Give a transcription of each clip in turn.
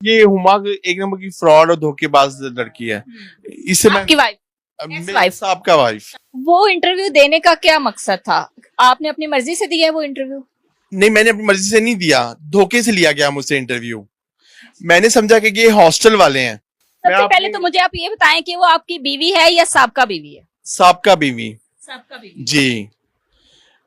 ये हुमा एक नंबर की फ्रॉड और धोखेबाज लड़की है। इससे मैं आपकी वाइफ, मेरे साहब का वाइफ। वो इंटरव्यू देने का क्या मकसद था? आपने अपनी मर्जी से दिया है वो इंटरव्यू? नहीं, मैंने अपनी मर्जी से नहीं दिया, धोखे से लिया गया मुझसे इंटरव्यू। मैंने समझा कि ये हॉस्टल वाले हैं। सबसे पहले तो मुझे आप ये बताएं कि वो आपकी बीवी है या साबका बीवी है? साहब बीवी। साबका बीवी जी।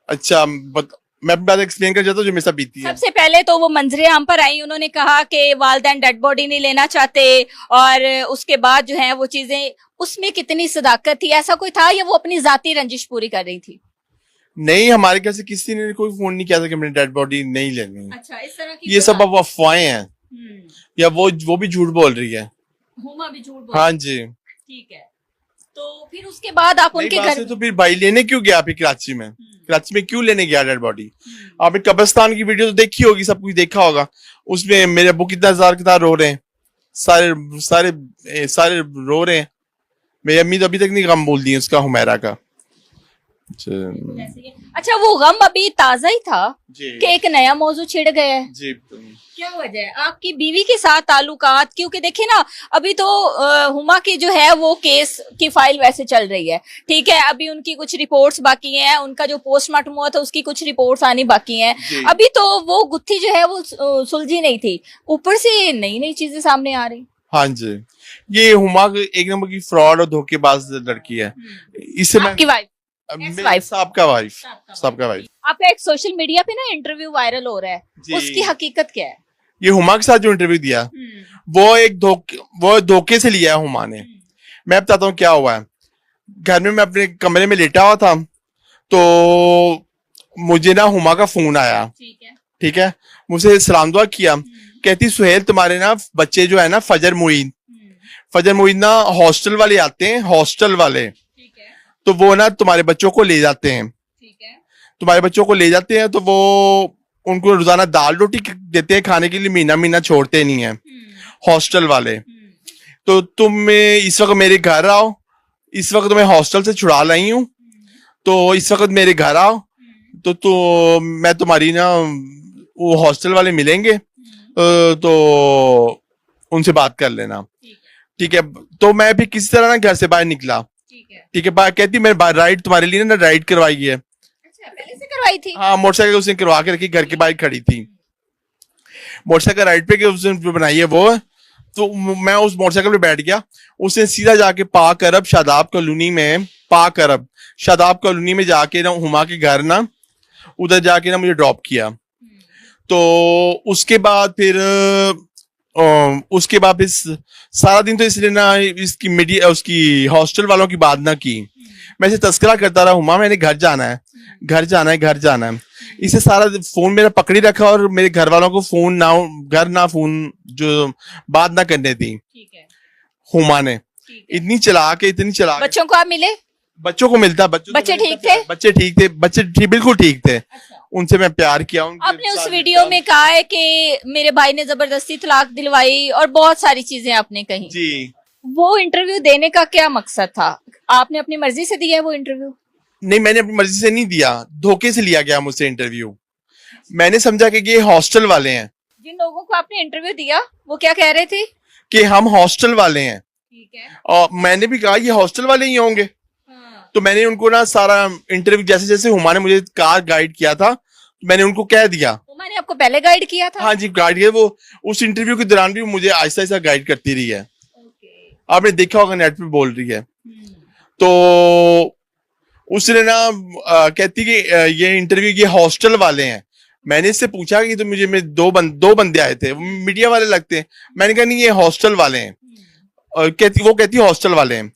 अच्छा, मैं अपनी बात एक्सप्लेन कर जाता हूँ जो मेरे साथ बीती है। सबसे पहले तो वो मंजरे आम पर आई, उन्होंने कहा कि वालिदैन डेड बॉडी नहीं लेना चाहते, और उसके बाद जो है वो चीजें, उसमें कितनी सदाकत थी? ऐसा कोई था या वो अपनी जाती रंजिश पूरी कर रही थी? नहीं, हमारे घर से किसी ने कोई फोन नहीं किया था कि मैंने डेड बॉडी नहीं लेनी। अच्छा, इस तरह की ये सब अब अफवाहें हैं, या वो भी झूठ बोल रही है। हुमा भी झूठ बोल। हाँ जी। ठीक है, तो फिर उसके बाद आप उनके घर तो फिर भाई लेने क्यों गया फिर कराची में? कराची में क्यों लेने गया डेड बॉडी? आपने कब्रिस्तान की वीडियो तो देखी होगी, सब कुछ देखा होगा। उसमें मेरे अब्बू कितना जार रो रहे हैं, सारे सारे सारे रो रहे हैं। मेरी अम्मी तो अभी तक नहीं गम बोल दी उसका, हुमैरा का। अच्छा, वो गम अभी ताजा ही था जी। कि एक नया मौजू छिड़ गया है? जी। क्या वजह है आपकी बीवी के साथ ताल्लुकात? क्योंकि देखिए ना, अभी तो हुमा की जो है वो केस की फाइल वैसे चल रही है, ठीक है। अभी उनकी कुछ रिपोर्ट्स बाकी हैं, उनका जो पोस्टमार्टम हुआ था उसकी कुछ रिपोर्ट्स आनी बाकी हैं। अभी तो वो गुत्थी जो है वो सुलझी नहीं थी, ऊपर से नई नई चीजें सामने आ रही। हाँ जी, ये हुमा एक नंबर की फ्रॉड और धोखेबाज लड़की है। इससे मैं आपकी वाइफ, साहब का वाइफ। आपका एक सोशल मीडिया पे ना इंटरव्यू वायरल हो रहा है, उसकी हकीकत क्या है? ये हुमा के साथ जो इंटरव्यू दिया वो धोखे से लिया है हुमा ने। मैं बताता हूँ क्या हुआ है। घर में मैं अपने कमरे में लेटा हुआ था, तो मुझे ना हुमा का फोन आया। ठीक है, मुझे सलाम दुआ किया। कहती सुहेल, तुम्हारे ना बच्चे जो है ना फजर मुईद ना हॉस्टल वाले आते हैं, हॉस्टल वाले, तो वो ना तुम्हारे बच्चों को ले जाते हैं। तुम्हारे बच्चों को ले जाते हैं तो वो उनको रोजाना दाल रोटी देते हैं खाने के लिए, महीना छोड़ते नहीं है हॉस्टल वाले। तो तुम इस वक्त मेरे घर आओ, इस वक्त मैं हॉस्टल से छुड़ा लाई हूँ, तो इस वक्त मेरे घर आओ, तो मैं तुम्हारी ना, वो हॉस्टल वाले मिलेंगे, तो उनसे बात कर लेना। ठीक है, तो मैं भी किसी तरह ना घर से बाहर निकला। ठीक है, कहती मैं राइड तुम्हारे लिए ना राइड करवाई है। अच्छा, पहले से करवाई थी? हाँ, मोटरसाइकिल उसने करवा के रखी, घर के बाहर खड़ी थी। मोटरसाइकिल राइड पे उसने बनाई है वो। तो मैं उस मोटरसाइकिल पे बैठ गया। उसने सीधा जाके पाक अरब शादाब कॉलोनी में जाके ना हुमा के घर ना, उधर जाके ना मुझे ड्रॉप किया। तो उसके बाद फिर सारा दिन तो इसलिए ना इसकी मीडिया, उसकी हॉस्टल वालों की बात ना की। मैं इसे तस्करा करता रहा, हुमा मैंने घर जाना है। इसे सारा फोन मेरा पकड़ी रखा और मेरे घर वालों को फोन जो बात ना करने दी हुमा ने। इतनी चला के बच्चों को आप मिले? बच्चों को मिलता, बच्चे ठीक थे? बच्चे बिल्कुल ठीक थे। उनसे मैं प्यार किया। आपने उस वीडियो में कहा है कि मेरे भाई ने जबरदस्ती तलाक दिलवाई और बहुत सारी चीजें आपने कही। जी। वो इंटरव्यू देने का क्या मकसद था? आपने अपनी मर्जी से दिया है वो इंटरव्यू? नहीं, मैंने अपनी मर्जी से नहीं दिया, धोखे से लिया गया मुझसे इंटरव्यू। मैंने समझा कि ये हॉस्टल वाले हैं। जिन लोगों को आपने इंटरव्यू दिया वो क्या कह रहे थे? कि हम हॉस्टल वाले हैं। ठीक है। और मैंने भी कहा ये हॉस्टल वाले ही होंगे। तो मैंने उनको ना सारा इंटरव्यू जैसे जैसे हुमा ने मुझे कार गाइड किया था, तो मैंने उनको कह दिया। हुमा ने आपको पहले गाइड किया था? हाँ जी, गाइड किया। वो उस इंटरव्यू के दौरान भी मुझे आहिस्ता आहिस्ता गाइड करती रही है। आपने देखा होगा, नेट पे बोल रही है। तो उसने ना कहती कि ये इंटरव्यू ये हॉस्टल वाले हैं। मैंने इससे पूछा कि तो मुझे दो बंदे आए थे, मीडिया वाले लगते हैं। मैंने कहा नहीं, ये हॉस्टल वाले हैं। वो कहती हॉस्टल वाले हैं।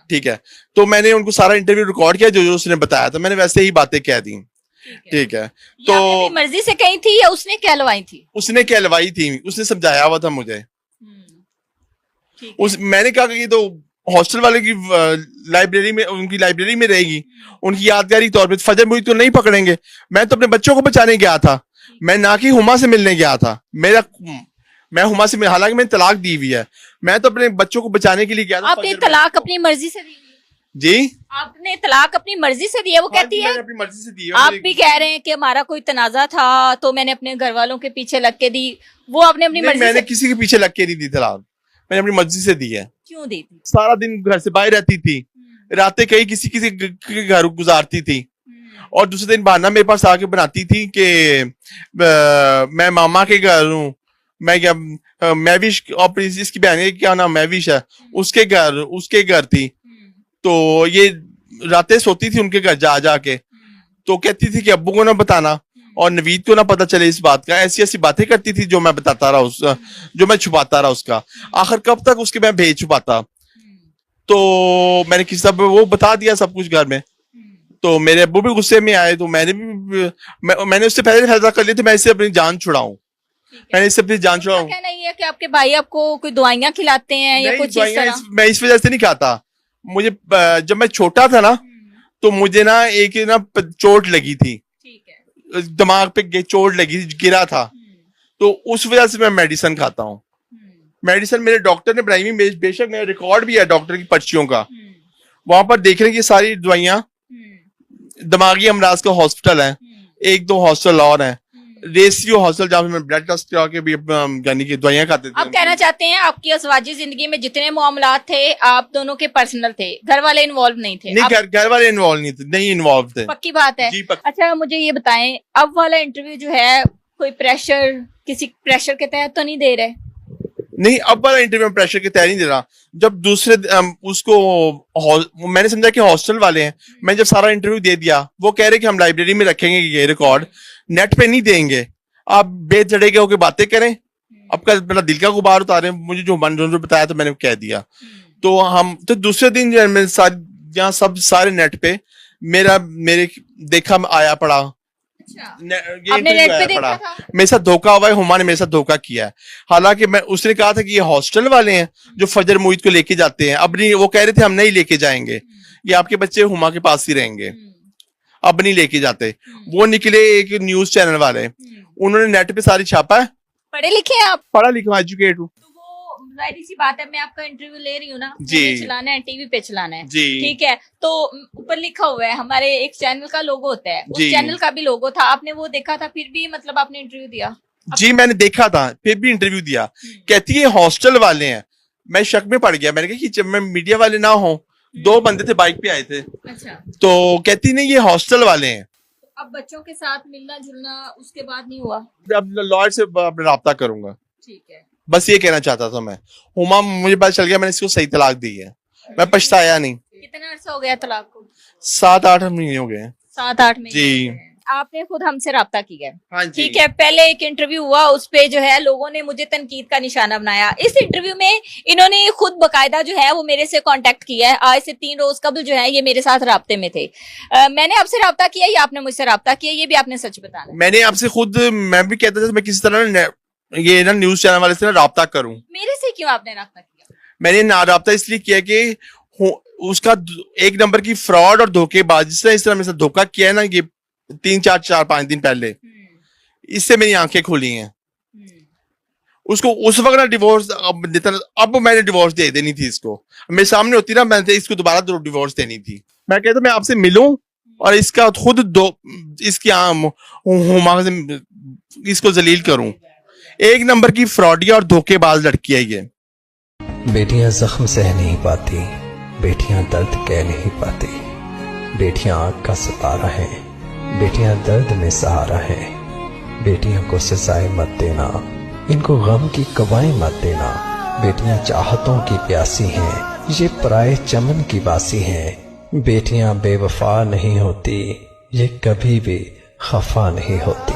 ठीक है, तो मैंने उनको सारा इंटरव्यू रिकॉर्ड किया, जो उसने बताया था मैंने वैसे ही बातें कह दी। ठीक है, तो मर्जी से कही थी या उसने कहलवाई थी? उसने कहलवाई थी, उसने समझाया हुआ था मुझे। मैंने कहा कि ये तो हॉस्टल वाले की लाइब्रेरी में, उनकी लाइब्रेरी में रहेगी, उनकी यादगारी तौर पे। फजर मुईद तो नहीं पकड़ेंगे। मैं तो अपने बच्चों को बचाने गया था, मैं ना कि हुमा से मिलने गया था। मैं हुमा से, हालांकि मैंने तलाक दी हुई है, मैं तो अपने बच्चों को बचाने के लिए गया था। आपने तलाक अपनी मर्जी से दी? जी आपने तलाक अपनी मर्जी से दिया, वो कहती है। मैंने अपनी मर्जी से दी है। आप भी कह रहे हैं कि हमारा कोई तनाजा था तो मैंने अपने घर वालों के पीछे लग के दी, वो आपने अपनी मर्जी मैंने से किसी के पीछे लग के नहीं दी तलाक, मैंने अपनी मर्जी से दी है। क्यों दी थी? सारा दिन घर से बाहर रहती थी, रातें कहीं किसी किसी के घर गुजारती थी, और दूसरे दिन बहाना मेरे पास आके बनाती थी कि मैं मामा के घर हूँ, मैं क्या मैविश, और इसकी बहन क्या नाम मैविश है, उसके घर थी, तो ये रातें सोती थी उनके घर जा जाके, तो कहती थी कि अब्बू को ना बताना और नवीद को ना पता चले इस बात का। ऐसी ऐसी बातें करती थी जो मैं बताता रहा, जो मैं छुपाता रहा उसका। आखिर कब तक उसके मैं भेज छुपाता, तो मैंने किसी तरह वो बता दिया सब कुछ घर में, तो मेरे अब्बू भी गुस्से में आए, तो मैंने उससे पहले फैसला कर लिया था मैं इससे अपनी जान छुड़ाऊं, मैंने इससे अपनी जान छुड़ाऊं। कहना ये है कि आपके भाई आपको कोई दवाइयाँ खिलाते हैं या कुछ इस तरह? मैं इस वजह से नहीं खाता, मुझे जब मैं छोटा था ना तो मुझे ना एक ना चोट लगी थी, दिमाग पे चोट लगी थी, गिरा था, तो उस वजह से मैं मेडिसिन खाता हूँ। मेडिसिन मेरे डॉक्टर ने बनाई हुई, बेशक मेरा रिकॉर्ड भी है डॉक्टर की पर्चियों का, वहां पर देख रहे हैं कि सारी दवाइयां दिमागी अमराज का हॉस्पिटल है, एक दो हॉस्टल और हैं, रेसियो हॉस्टल जहाँ पे मैं ब्लड टेस्ट करा के भी यानी कि दवाइयां खाते थे। आप कहना चाहते हैं आपकी अज़वाजी जिंदगी में जितने मामलात थे आप दोनों के पर्सनल थे, घर वाले इन्वॉल्व नहीं थे? नहीं, घर वाले नहीं इन्वॉल्व थे। पक्की बात है? जी अच्छा मुझे ये बताएं, अब वाला इंटरव्यू जो है कोई किसी प्रेशर के तहत तो नहीं दे रहे? नहीं, अब वाला इंटरव्यू में प्रेशर के तहत नहीं दे रहा। जब दूसरे उसको मैंने समझा कि हॉस्टल वाले हैं, मैं जब सारा इंटरव्यू दे दिया, वो कह रहे कि हम लाइब्रेरी में रखेंगे ये रिकॉर्ड, नेट पे नहीं देंगे, आप बेचड़े होकर बातें करें, आपका मेरा दिल का गुबार उतारे, मुझे जो बताया तो मैंने कह दिया। तो दूसरे दिन जो है यहाँ सब सारे नेट पे मेरे देखा आया पड़ा। आपने नेट पे देखा था? मेरे साथ धोखा हुआ है, हुमा ने मेरे साथ धोखा किया है। हालांकि उसने कहा था कि ये हॉस्टल वाले हैं जो फजर मुईद को लेके जाते हैं, अब नहीं, वो कह रहे थे हम नहीं लेके जाएंगे, ये आपके बच्चे हुमा के पास ही रहेंगे, अब नहीं लेके जाते। वो निकले एक न्यूज चैनल वाले, उन्होंने नेट पे सारी छापा है। पढ़े लिखे हैं आप? पढ़ा लिखा, एजुकेट हूँ। तो वो जाहिर सी बात है, मैं आपका इंटरव्यू ले रही हूँ ना, जी, चलाना है, टीवी पे चलाना है जी, ठीक है, तो ऊपर लिखा हुआ है हमारे एक चैनल का लोगो होता है, उस जी, चैनल का भी लोगो था, आपने वो देखा था फिर भी मतलब आपने इंटरव्यू दिया? जी मैंने देखा था, फिर भी इंटरव्यू दिया। कहती है हॉस्टल वाले हैं, मैं शक में पड़ गया, मैंने कहा कि जब मैं मीडिया वाले ना हो, दो बंदे थे बाइक पे आए थे। अच्छा। तो कहती नहीं ये हॉस्टल वाले हैं। अब बच्चों के साथ मिलना जुलना उसके बाद नहीं हुआ? अब लॉयर से रब्ता करूंगा, ठीक है, बस ये कहना चाहता था मैं। हुमा मुझे पता चल गया, मैंने इसको सही तलाक दी है, मैं पछताया नहीं। कितना अर्सा हो गया तलाक को? 7-8 महीने हो गए। 7-8 महीने जी। आपने खुद हमसे राब्ता की है? हाँ जी। ठीक है, पहले एक इंटरव्यू हुआ, उस पे जो है लोगों ने मुझे तनकीद का निशाना बनाया। इस इंटरव्यू में इन्होंने खुद बकायदा जो है वो मेरे से कांटेक्ट किया है, आज से 3 रोज कबल जो है ये मेरे साथ राब्ते में थे। मैंने आपसे राब्ता किया या आपने मुझसे राब्ता किया, ये भी आपने सच बताना। मैंने आपसे खुद, मैं भी कहता था मैं किसी तरह ये ना न्यूज चैनल वाले से राब्ता करूं। मेरे से क्यों आपने राब्ता किया? मैंने ना राब्ता इसलिए किया कि उसका एक नंबर की फ्रॉड और धोखेबाज, जिस तरह इस तरह मेरे साथ धोखा किया है ना, ये 3-4-5 दिन पहले, इससे मेरी आंखें खुली हैं। उसको उस वक्त ना डिवोर्स अब मैंने डिवोर्स दे देनी थी इसको, मेरे सामने होती ना, मैंने इसको दोबारा डिवोर्स देनी थी। मैं कहता मैं आपसे मिलूं और इसका खुद इसकी हुमा से इसको जलील करूं। एक नंबर की फ्रॉडिया और धोखेबाज लड़की है ये। बेटियां जख्म सह नहीं पाती, बेटियां दर्द कह नहीं पाती, बेटियां आग का सितारा है, बेटियां दर्द में सहारा है। बेटियों को सजाए मत देना, इनको गम की कवाएं मत देना। बेटियां चाहतों की प्यासी हैं, ये पराए चमन की बासी हैं। बेटियां बेवफा नहीं होती, ये कभी भी खफा नहीं होती।